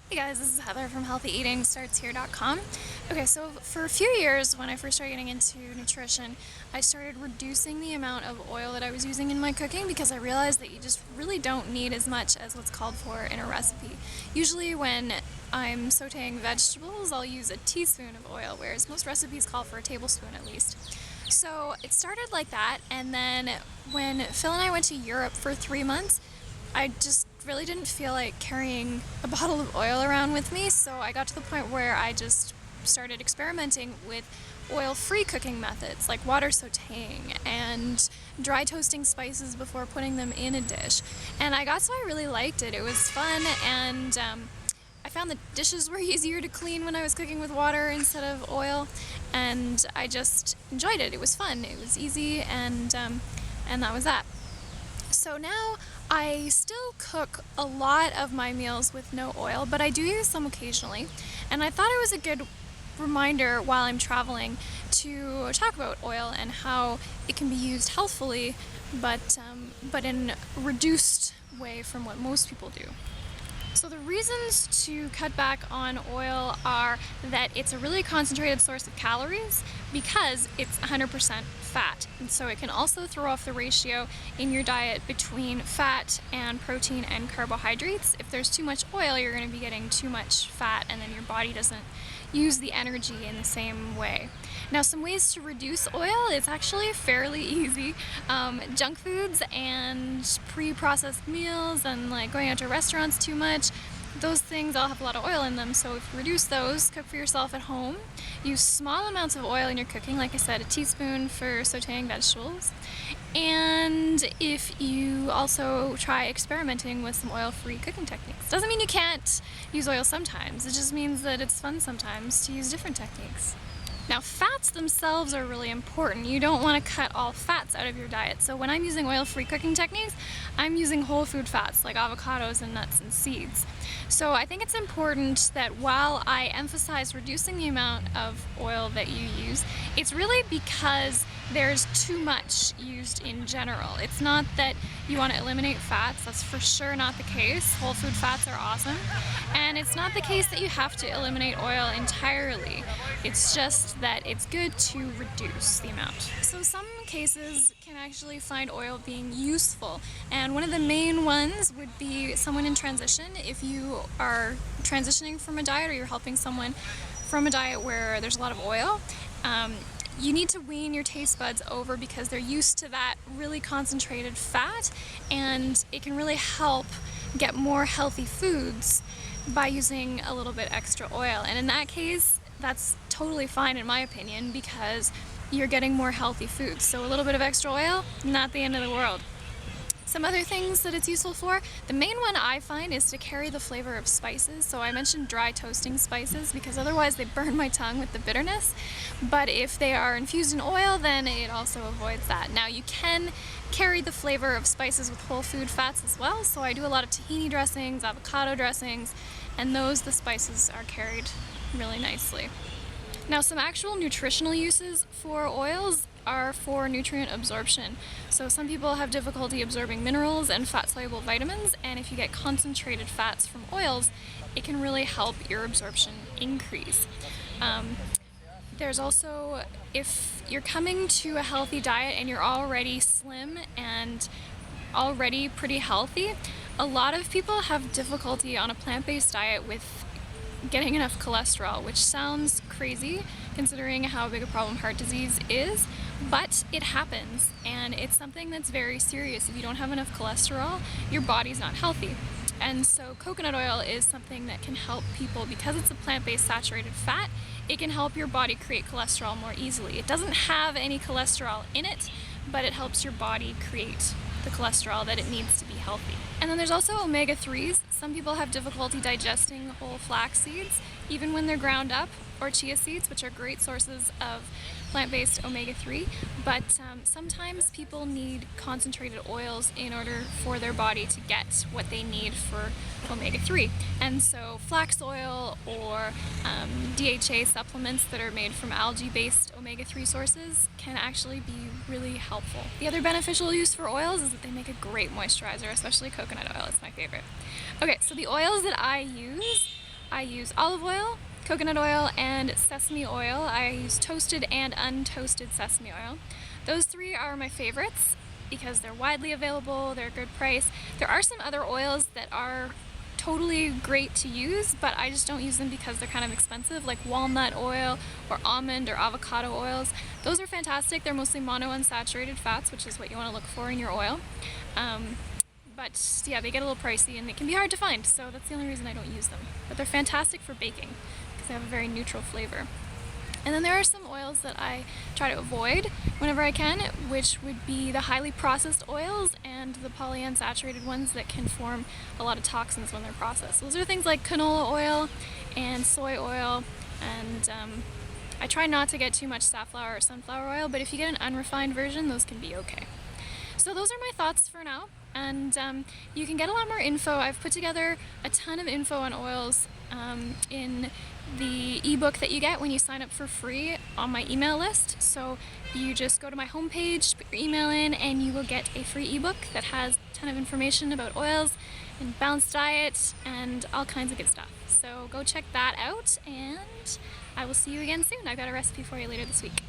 Hey guys, this is Heather from HealthyEatingStartsHere.com. Okay, so for a few years when I first started getting into nutrition, I started reducing the amount of oil that I was using in my cooking because I realized that you just really don't need as much as what's called for in a recipe. Usually when I'm sauteing vegetables, I'll use a teaspoon of oil, whereas most recipes call for a tablespoon at least. So it started like that, and then when Phil and I went to Europe for 3 months, I just really didn't feel like carrying a bottle of oil around with me, so I got to the point where I just started experimenting with oil-free cooking methods like water sauteing and dry toasting spices before putting them in a dish. And I got so I really liked it. It was fun, and I found the dishes were easier to clean when I was cooking with water instead of oil, and I just enjoyed it. It was fun, it was easy, and that was that. So now I still cook a lot of my meals with no oil, but I do use some occasionally. And I thought it was a good reminder while I'm traveling to talk about oil and how it can be used healthfully, but in a reduced way from what most people do. So the reasons to cut back on oil are that it's a really concentrated source of calories because it's 100% fat. And so it can also throw off the ratio in your diet between fat and protein and carbohydrates. If there's too much oil, you're going to be getting too much fat, and then your body doesn't use the energy in the same way. Now, some ways to reduce oil, it's actually fairly easy. Junk foods and pre-processed meals and like going out to restaurants too much, those things all have a lot of oil in them, so if you reduce those, cook for yourself at home. Use small amounts of oil in your cooking, like I said, a teaspoon for sauteing vegetables. And if you also try experimenting with some oil-free cooking techniques. Doesn't mean you can't use oil sometimes, it just means that it's fun sometimes to use different techniques. Now, fats themselves are really important. You don't want to cut all fats out of your diet. So when I'm using oil-free cooking techniques, I'm using whole food fats like avocados and nuts and seeds. So I think it's important that while I emphasize reducing the amount of oil that you use, it's really because there's too much used in general. It's not that you want to eliminate fats, that's for sure not the case. Whole food fats are awesome. And it's not the case that you have to eliminate oil entirely. It's just that it's good to reduce the amount. So some cases can actually find oil being useful, and one of the main ones would be someone in transition. If you are transitioning from a diet or you're helping someone from a diet where there's a lot of oil, you need to wean your taste buds over because they're used to that really concentrated fat, and it can really help get more healthy foods by using a little bit extra oil. And in that case, that's totally fine in my opinion because you're getting more healthy foods. So a little bit of extra oil, not the end of the world. Some other things that it's useful for, the main one I find is to carry the flavor of spices. So I mentioned dry toasting spices because otherwise they burn my tongue with the bitterness. But if they are infused in oil, then it also avoids that. Now you can carry the flavor of spices with whole food fats as well. So I do a lot of tahini dressings, avocado dressings, and the spices are carried really nicely. Now, some actual nutritional uses for oils are for nutrient absorption. So some people have difficulty absorbing minerals and fat-soluble vitamins, and if you get concentrated fats from oils, it can really help your absorption increase. There's also, if you're coming to a healthy diet and you're already slim and already pretty healthy, a lot of people have difficulty on a plant-based diet with getting enough cholesterol, which sounds crazy considering how big a problem heart disease is, but it happens, and it's something that's very serious. If you don't have enough cholesterol, your body's not healthy. And so coconut oil is something that can help people because it's a plant-based saturated fat. It can help your body create cholesterol more easily. It doesn't have any cholesterol in it, but it helps your body create the cholesterol that it needs to be healthy. And then there's also omega-3s. Some people have difficulty digesting whole flax seeds, even when they're ground up, or chia seeds, which are great sources of plant-based omega-3, but sometimes people need concentrated oils in order for their body to get what they need for omega-3. And so flax oil or DHA supplements that are made from algae-based omega-3 sources can actually be really helpful. The other beneficial use for oils is that they make a great moisturizer, especially coconut oil. It's my favorite. Okay, so the oils that I use I use olive oil, coconut oil, and sesame oil. I use toasted and untoasted sesame oil. Those three are my favorites because they're widely available, they're a good price. There are some other oils that are totally great to use, but I just don't use them because they're kind of expensive, like walnut oil or almond or avocado oils. Those are fantastic. They're mostly monounsaturated fats, which is what you want to look for in your oil. But yeah, they get a little pricey and they can be hard to find, so that's the only reason I don't use them. But they're fantastic for baking because they have a very neutral flavor. And then there are some oils that I try to avoid whenever I can, which would be the highly processed oils and the polyunsaturated ones that can form a lot of toxins when they're processed. Those are things like canola oil and soy oil, and I try not to get too much safflower or sunflower oil, but if you get an unrefined version, those can be okay. So those are my thoughts for now, and you can get a lot more info. I've put together a ton of info on oils in the ebook that you get when you sign up for free on my email list. So you just go to my homepage, put your email in, and you will get a free ebook that has a ton of information about oils and balanced diet and all kinds of good stuff. So go check that out, and I will see you again soon. I've got a recipe for you later this week.